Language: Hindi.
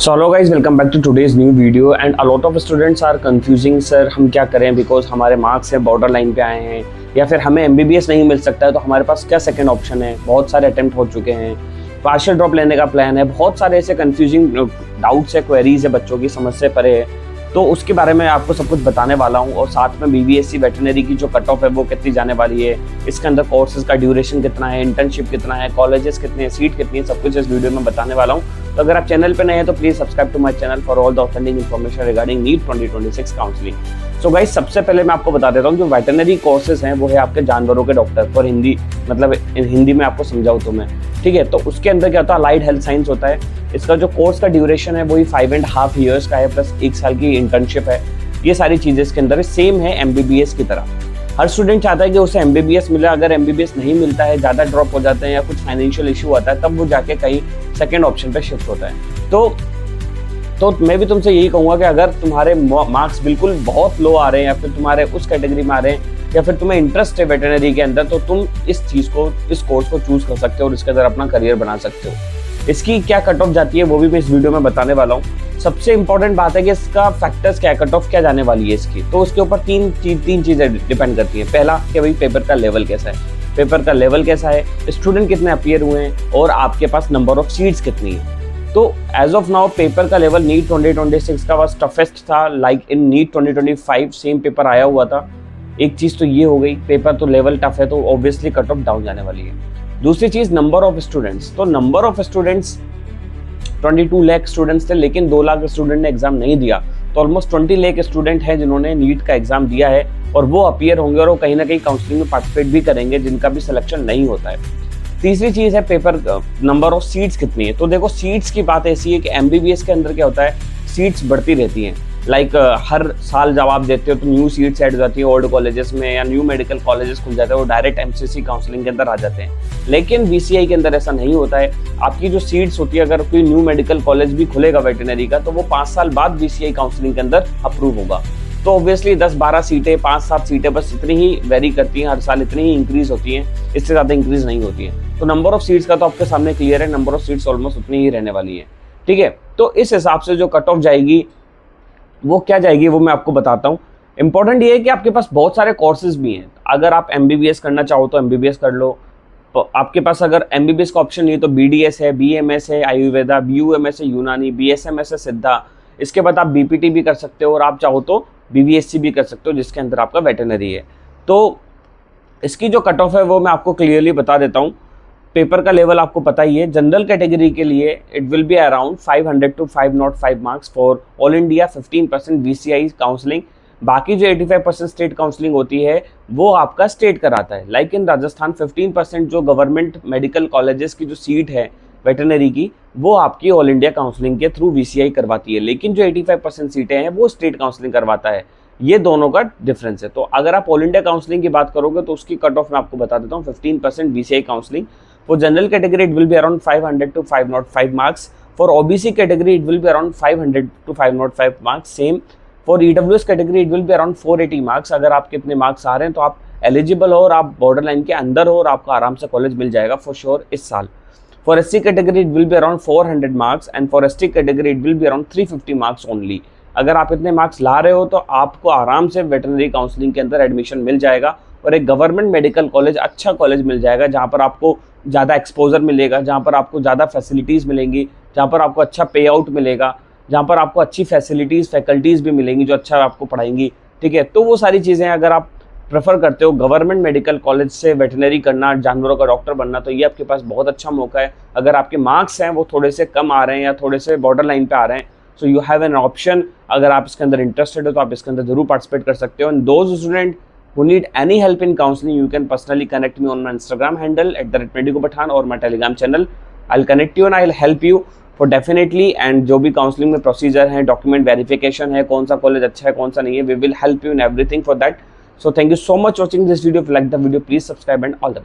So hello guys, welcome back to today's new video and a lot of students are confusing sir हम क्या करें बिकॉज हमारे मार्क्स है बॉर्डर लाइन पे आए हैं या फिर हमें MBBS नहीं मिल सकता है तो हमारे पास क्या सेकंड ऑप्शन है। बहुत सारे अटेम्प्ट हो चुके हैं, पार्शियल ड्रॉप लेने का प्लान है, बहुत सारे ऐसे कंफ्यूजिंग डाउट्स है, क्वेरीज है, बच्चों की समझ से परे है। तो उसके बारे में आपको सब कुछ बताने वाला हूँ और साथ में BBSC वेटरनरी की जो कट ऑफ है वो कितनी जाने वाली है, इसके अंदर कोर्सेज का ड्यूरेशन कितना है, इंटर्नशिप कितना है, कॉलेजेस कितने हैं, सीट कितनी है, सब कुछ इस वीडियो में बताने वाला हूँ। तो अगर आप चैनल पे नए हैं तो please subscribe to my channel for all the authentic information regarding NEET 2026 counselling. So guys, सबसे पहले मैं आपको बता देता हूँ जो वेटरनरी कोर्सेज हैं वो है आपके जानवरों के डॉक्टर, और हिंदी मतलब हिंदी में आपको समझाऊँ तो मैं, ठीक है। तो उसके अंदर क्या होता है, अलाइड हेल्थ साइंस होता है। इसका जो कोर्स का ड्यूरेशन है वही 5.5 ईयर्स का है, प्लस 1 साल की इंटर्नशिप है। ये सारी चीजें इसके अंदर सेम है MBBS की तरह। हर स्टूडेंट चाहता है कि उसे MBBS मिले, अगर MBBS नहीं मिलता है, ज़्यादा ड्रॉप हो जाते हैं या कुछ फाइनेंशियल इशू आता है, तब वो जाके कहीं सेकेंड ऑप्शन पे शिफ्ट होता है। तो मैं भी तुमसे यही कहूँगा कि अगर तुम्हारे मार्क्स बिल्कुल बहुत लो आ रहे हैं या फिर तुम्हारे उस कैटेगरी में आ रहे हैं या फिर तुम्हें इंटरेस्ट है वेटरनरी के अंदर, तो तुम इस कोर्स को चूज कर सकते हो और इसके अंदर अपना करियर बना सकते हो। इसकी क्या कट ऑफ जाती है वो भी मैं इस वीडियो में बताने वाला हूँ। सबसे इंपॉर्टेंट बात है कि इसका फैक्टर्स क्या, कट ऑफ क्या जाने वाली है इसकी, तो उसके ऊपर तीन चीजें डिपेंड करती हैं। पहला कि भाई पेपर का लेवल कैसा है, पेपर का लेवल कैसा है, स्टूडेंट कितने अपीयर हुए हैं और आपके पास नंबर ऑफ सीट्स कितनी है। तो एज ऑफ नाउ पेपर का लेवल नीट 2026 का बस टफेस्ट था, like in NEET 2025 same paper आया हुआ था। एक चीज तो ये हो गई, पेपर तो लेवल टफ है तो ऑब्वियसली कट ऑफ डाउन जाने वाली है। दूसरी चीज नंबर ऑफ स्टूडेंट्स, तो number of students 22 lakh students थे, लेकिन 2 लाख स्टूडेंट ने एग्जाम नहीं दिया, तो ऑलमोस्ट 20 लाख स्टूडेंट हैं जिन्होंने नीट का एग्जाम दिया है और वो अपीयर होंगे और वो कहीं ना कहीं काउंसलिंग में पार्टिसिपेट भी करेंगे जिनका भी सिलेक्शन नहीं होता है। तीसरी चीज है पेपर नंबर ऑफ सीट्स कितनी है। तो देखो सीट्स की बात ऐसी है कि MBBS के अंदर क्या होता है, सीट्स बढ़ती रहती हैं। लाइक हर साल जब आप देते हो तो न्यू सीट्स ऐड हो जाती है ओल्ड कॉलेजेस में, या न्यू मेडिकल कॉलेजेस खुल जाते हैं, वो डायरेक्ट MCC काउंसलिंग के अंदर आ जाते हैं। लेकिन BCI के अंदर ऐसा नहीं होता है। आपकी जो सीट्स होती है, अगर कोई न्यू मेडिकल कॉलेज भी खुलेगा वेटरनरी का, तो वो 5 साल बाद BCI काउंसलिंग के अंदर अप्रूव होगा। तो ऑब्वियसली 10-12 सीटें, 5-7 सीटें बस इतनी ही वेरी करती हैं, हर साल इतनी ही इंक्रीज होती हैं, इससे ज्यादा इंक्रीज नहीं होती है। तो नंबर ऑफ सीट्स का तो आपके सामने क्लियर है, नंबर ऑफ सीट्स ऑलमोस्ट उतनी ही रहने वाली है, ठीक है। तो इस हिसाब से जो कट ऑफ जाएगी वो क्या जाएगी वो मैं आपको बताता हूँ। इंपॉर्टेंट ये है कि आपके पास बहुत सारे कोर्सेज भी हैं। अगर आप MBBS करना चाहो तो MBBS कर लो, तो आपके पास अगर MBBS का ऑप्शन नहीं है तो BDS है, BMS है आयुर्वेदा, BUMS है यूनानी, BSMS है सिद्धा। इसके बाद आप BPT भी कर सकते हो और आप चाहो तो BBSC भी कर सकते हो जिसके अंदर आपका वेटरनरी है। तो इसकी जो कट ऑफ है वो मैं आपको क्लियरली बता देता हूँ। पेपर का लेवल आपको पता ही है। जनरल कैटेगरी के लिए it will be around 500 to 505 marks for all India, 15% BCI counselling. बाकी जो 85% स्टेट काउंसलिंग होती है वो आपका स्टेट कराता है। लाइक इन राजस्थान 15% जो गवर्नमेंट मेडिकल कॉलेजेस की जो सीट है वेटरनरी की, वो आपकी ऑल इंडिया काउंसलिंग के थ्रू BCI करवाती है, लेकिन जो 85% सीटें हैं वो स्टेट काउंसलिंग करवाता है। ये दोनों का डिफरेंस है। तो अगर आप ऑल इंडिया काउंसलिंग की बात करोगे तो उसकी कट ऑफ मैं आपको बता देता हूँ, 15% BCI counselling. For general category, it will be around 500 to 505 marks. For OBC category, it will be around 500 to 505 marks. Same for EWS category, it will be around 480 marks. अगर आपके इतने मार्क्स आ रहे हैं तो आप एलिजिबल हो और आप बॉर्डर लाइन के अंदर हो और आपको आराम से कॉलेज मिल जाएगा फॉर श्योर इस साल। For SC category, it will be around 400 marks and for ST category, it will be around 350 marks only. अगर आप इतने मार्क्स ला रहे हो तो आपको आराम से वेटरनरी काउंसलिंग के अंदर एडमिशन मिल जाएगा और एक गवर्नमेंट मेडिकल कॉलेज, अच्छा कॉलेज मिल जाएगा जहाँ पर आपको ज़्यादा एक्सपोजर मिलेगा, जहाँ पर आपको ज़्यादा फैसिलिटीज़ मिलेंगी, जहाँ पर आपको अच्छा पे आउट मिलेगा, जहाँ पर आपको अच्छी फैसिलिटीज़ फैकल्टीज़ भी मिलेंगी जो अच्छा आपको पढ़ाएंगी, ठीक है। तो वो सारी चीज़ें अगर आप प्रेफर करते हो गवर्नमेंट मेडिकल कॉलेज से वेटरनरी करना, जानवरों का डॉक्टर बनना, तो ये आपके पास बहुत अच्छा मौका है। अगर आपके मार्क्स हैं वो थोड़े से कम आ रहे हैं या थोड़े से बॉर्डर लाइन पे आ रहे हैं, so you have an option. अगर आप इसके अंदर इंटरेस्टेड हो तो आप इसके अंदर जरूर पार्टिसिपेट कर सकते हो। And those student who need any help in counseling, you can personally connect me on my Instagram handle @medicopathan or my Telegram channel. I'll connect you and I'll help you for definitely। and जो भी काउंसलिंग में प्रोसीजर है, डॉक्यूमेंट वेरिफिकेशन है, कौन सा कॉलेज अच्छा है कौन सा नहीं है, we will help you in everything for that. So thank you so much watching this video. If you like the video, please subscribe and all the